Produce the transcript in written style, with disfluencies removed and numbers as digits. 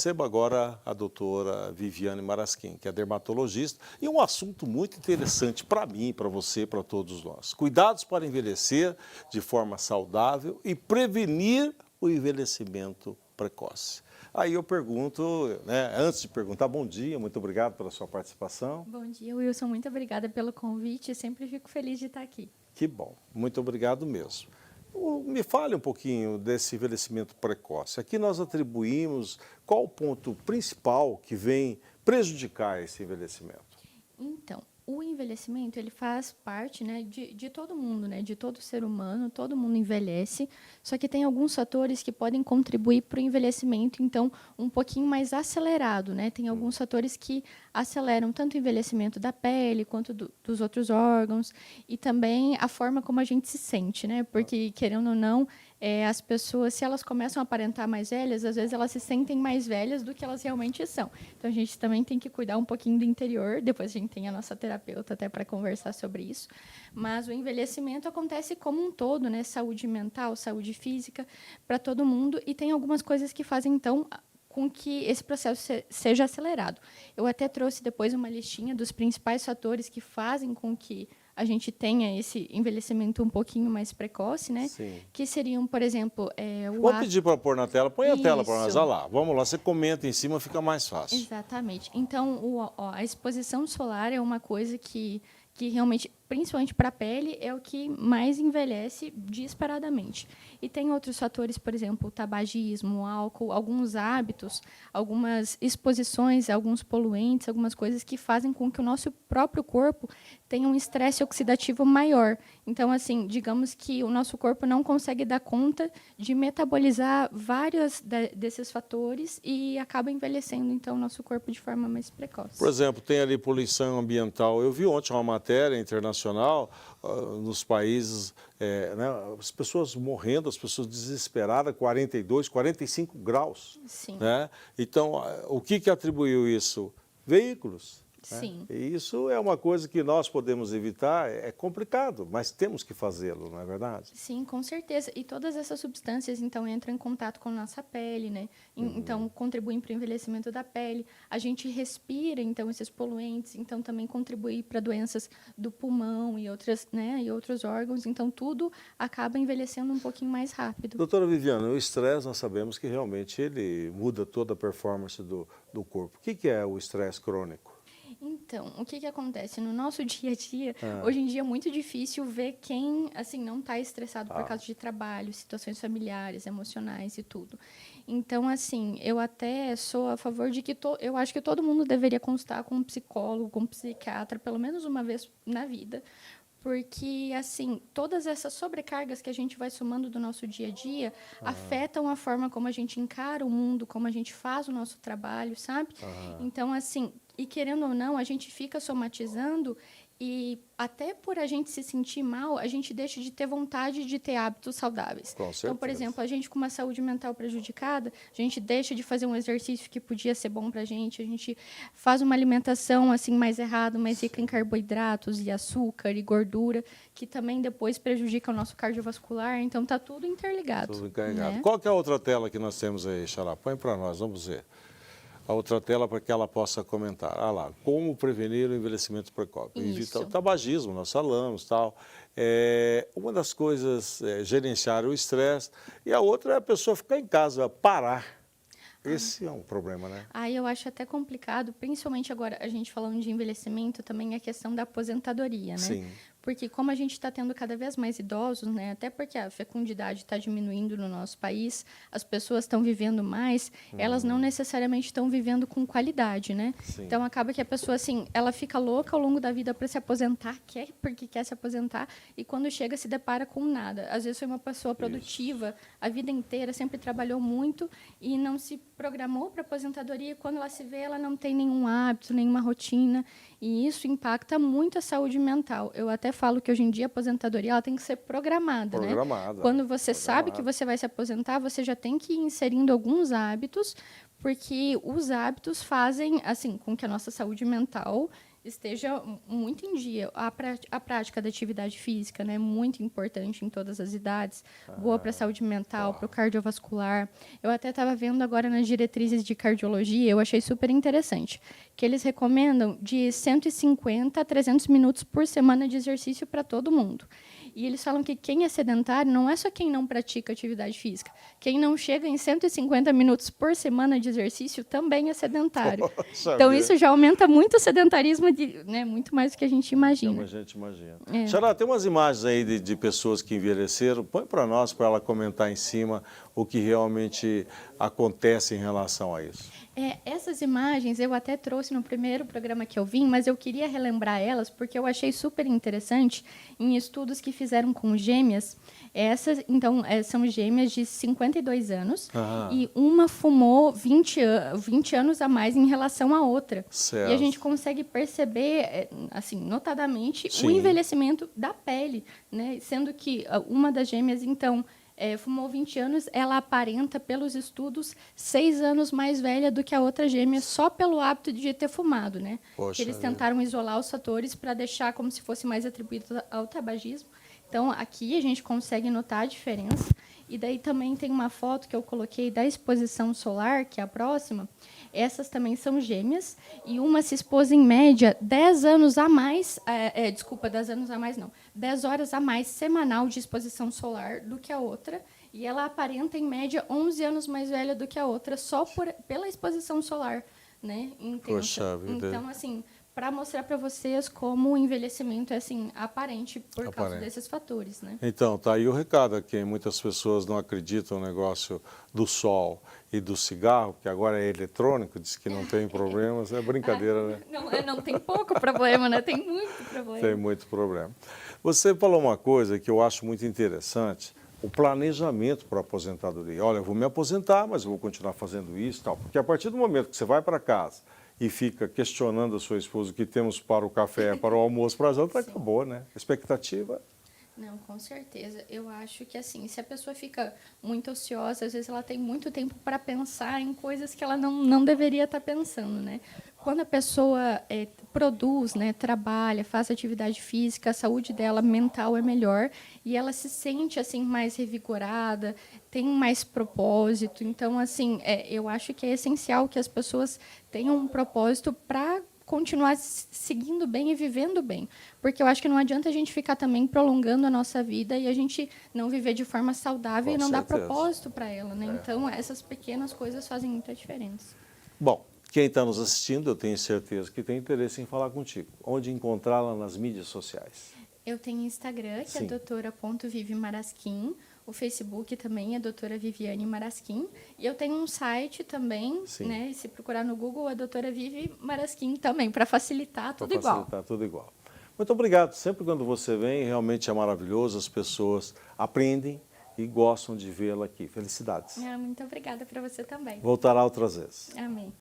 recebo agora a doutora Viviane Marasquim, que é dermatologista, e um assunto muito interessante para mim, para você, para todos nós. Cuidados para envelhecer de forma saudável e prevenir o envelhecimento precoce. Aí eu pergunto, né, antes de perguntar, bom dia, muito obrigado pela sua participação. Bom dia, Wilson, muito obrigada pelo convite, eu sempre fico feliz de estar aqui. Que bom, muito obrigado mesmo. Me fale um pouquinho desse envelhecimento precoce. Aqui nós atribuímos qual o ponto principal que vem prejudicar esse envelhecimento? Então, o envelhecimento, ele faz parte, né, de todo mundo, né, de todo ser humano, todo mundo envelhece, só que tem alguns fatores que podem contribuir para o envelhecimento, então, um pouquinho mais acelerado, né? Tem alguns fatores que aceleram tanto o envelhecimento da pele, quanto dos outros órgãos, e também a forma como a gente se sente, né? Porque, querendo ou não, as pessoas, se elas começam a aparentar mais velhas, às vezes elas se sentem mais velhas do que elas realmente são. Então, a gente também tem que cuidar um pouquinho do interior. Depois a gente tem a nossa terapeuta até para conversar sobre isso. Mas o envelhecimento acontece como um todo, né? Saúde mental, saúde física, para todo mundo. E tem algumas coisas que fazem, então, com que esse processo seja acelerado. Eu até trouxe depois uma listinha dos principais fatores que fazem com que a gente tenha esse envelhecimento um pouquinho mais precoce, né? Sim. Que seriam, por exemplo, Vou pedir para pôr na tela, põe a tela para nós, Isso. olha lá. Vamos lá, você comenta em cima, fica mais fácil. Exatamente. Então, a exposição solar é uma coisa que realmente, principalmente para a pele, é o que mais envelhece disparadamente. E tem outros fatores, por exemplo, o tabagismo, o álcool, alguns hábitos, algumas exposições, alguns poluentes, algumas coisas que fazem com que o nosso próprio corpo tenha um estresse oxidativo maior. Então, assim, digamos que o nosso corpo não consegue dar conta de metabolizar vários desses fatores e acaba envelhecendo, então, o nosso corpo de forma mais precoce. Por exemplo, tem ali poluição ambiental. Eu vi ontem uma matéria internacional nos países, né, as pessoas morrendo, as pessoas desesperadas, 42, 45 graus. Sim. Né? Então, o que atribuiu isso? Veículos. Sim. Né? E isso é uma coisa que nós podemos evitar, é complicado, mas temos que fazê-lo, não é verdade? Sim, com certeza. E todas essas substâncias, então, entram em contato com a nossa pele, né? Então, contribuem para o envelhecimento da pele. A gente respira, então, esses poluentes, então, também contribui para doenças do pulmão e outras, né? E outros órgãos. Então, tudo acaba envelhecendo um pouquinho mais rápido. Doutora Viviane, o estresse, nós sabemos que realmente ele muda toda a performance do corpo. O que é o estresse crônico? Então, o que acontece? No nosso dia a dia, hoje em dia é muito difícil ver quem assim, não está estressado por causa de trabalho, situações familiares, emocionais e tudo. Então, assim, eu até sou a favor de que eu acho que todo mundo deveria consultar com um psicólogo, com um psiquiatra, pelo menos uma vez na vida, porque, assim, todas essas sobrecargas que a gente vai somando do nosso dia a dia afetam a forma como a gente encara o mundo, como a gente faz o nosso trabalho, sabe? Então, assim, e querendo ou não, a gente fica somatizando e até por a gente se sentir mal, a gente deixa de ter vontade de ter hábitos saudáveis. Com certeza. Então, por exemplo, a gente com uma saúde mental prejudicada, a gente deixa de fazer um exercício que podia ser bom para a gente faz uma alimentação assim mais errada, mais rica em carboidratos e açúcar e gordura, que também depois prejudica o nosso cardiovascular. Então, está tudo interligado. Tudo encarregado. Né? Qual que é a outra tela que nós temos aí, Xará? Põe para nós, vamos ver. A outra tela para que ela possa comentar. Ah lá, como prevenir o envelhecimento precoce. Evitar o tabagismo, nós falamos, tal. Uma das coisas é gerenciar o estresse e a outra é a pessoa ficar em casa, parar. Esse é um problema, né? Aí eu acho até complicado, principalmente agora a gente falando de envelhecimento, também a questão da aposentadoria, né? Sim. Porque como a gente está tendo cada vez mais idosos, né, até porque a fecundidade está diminuindo no nosso país, as pessoas estão vivendo mais, elas não necessariamente estão vivendo com qualidade, né? Sim. Então acaba que a pessoa assim, ela fica louca ao longo da vida para se aposentar, porque quer se aposentar, e quando chega se depara com nada. Às vezes foi uma pessoa produtiva a vida inteira, sempre trabalhou muito e não se programou para aposentadoria, e quando ela se vê, ela não tem nenhum hábito, nenhuma rotina, e isso impacta muito a saúde mental. Eu até falo que hoje em dia a aposentadoria ela tem que ser programada, né? Quando você sabe que você vai se aposentar, você já tem que ir inserindo alguns hábitos, porque os hábitos fazem assim com que a nossa saúde mental esteja muito em dia. A prática da atividade física, né, é muito importante em todas as idades, boa para a saúde mental, para o cardiovascular. Eu até estava vendo agora nas diretrizes de cardiologia, eu achei super interessante, que eles recomendam de 150 a 300 minutos por semana de exercício para todo mundo. E eles falam que quem é sedentário não é só quem não pratica atividade física. Quem não chega em 150 minutos por semana de exercício também é sedentário. Poxa Então, vida. isso já aumenta muito o sedentarismo, né, muito mais do que a gente Como imagina. a gente imagina. É. Xará, tem umas imagens aí de pessoas que envelheceram. Põe para nós, para ela comentar em cima o que realmente acontece em relação a isso. Essas imagens eu até trouxe no primeiro programa que eu vim, mas eu queria relembrar elas porque eu achei super interessante em estudos que fizeram com gêmeas. Essas, então, são gêmeas de 52 anos e uma fumou 20 anos a mais em relação à outra. Certo. E a gente consegue perceber, assim, notadamente, Sim. o envelhecimento da pele, né? Sendo que uma das gêmeas, então, fumou 20 anos, ela aparenta, pelos estudos, 6 anos mais velha do que a outra gêmea, só pelo hábito de ter fumado, né? Poxa Eles vida. tentaram isolar os fatores para deixar como se fosse mais atribuído ao tabagismo. Então, aqui a gente consegue notar a diferença. E daí também tem uma foto que eu coloquei da exposição solar, que é a próxima. Essas também são gêmeas, e uma se expôs em média 10 anos a mais, 10 anos a mais não, 10 horas a mais semanal de exposição solar do que a outra, e ela aparenta em média 11 anos mais velha do que a outra, só pela exposição solar, né, intensa. Poxa vida. Então, assim, para mostrar para vocês como o envelhecimento é assim aparente por causa desses fatores, né? Então, tá aí o recado aqui. Muitas pessoas não acreditam no negócio do sol e do cigarro, que agora é eletrônico, diz que não tem problemas. É brincadeira, né? Não tem pouco problema, né? Tem muito problema. Tem muito problema. Você falou uma coisa que eu acho muito interessante, o planejamento para a aposentadoria. Olha, eu vou me aposentar, mas eu vou continuar fazendo isso e tal. Porque a partir do momento que você vai para casa e fica questionando a sua esposa o que temos para o café, para o almoço, para a janta, acabou, né? A expectativa. Não, com certeza. Eu acho que, assim, se a pessoa fica muito ociosa, às vezes ela tem muito tempo para pensar em coisas que ela não deveria estar pensando, né? Quando a pessoa produz, né, trabalha, faz atividade física, a saúde dela mental é melhor e ela se sente assim mais revigorada, tem mais propósito. Então, assim, eu acho que é essencial que as pessoas tenham um propósito para continuar seguindo bem e vivendo bem. Porque eu acho que não adianta a gente ficar também prolongando a nossa vida e a gente não viver de forma saudável Com e não dar certeza. propósito para ela, né? Então, essas pequenas coisas fazem muita diferença. Bom, quem está nos assistindo, eu tenho certeza que tem interesse em falar contigo. Onde encontrá-la nas mídias sociais? Eu tenho Instagram, que Sim. é doutora.vivemarasquim. O Facebook também é doutora Viviane Marasquim. E eu tenho um site também, Sim. né? E se procurar no Google, é doutora Vivi Marasquim também, para facilitar tudo igual. Para facilitar tudo igual. Muito obrigado. Sempre quando você vem, realmente é maravilhoso. As pessoas aprendem e gostam de vê-la aqui. Felicidades. Muito obrigada para você também. Voltará outras vezes. Amém.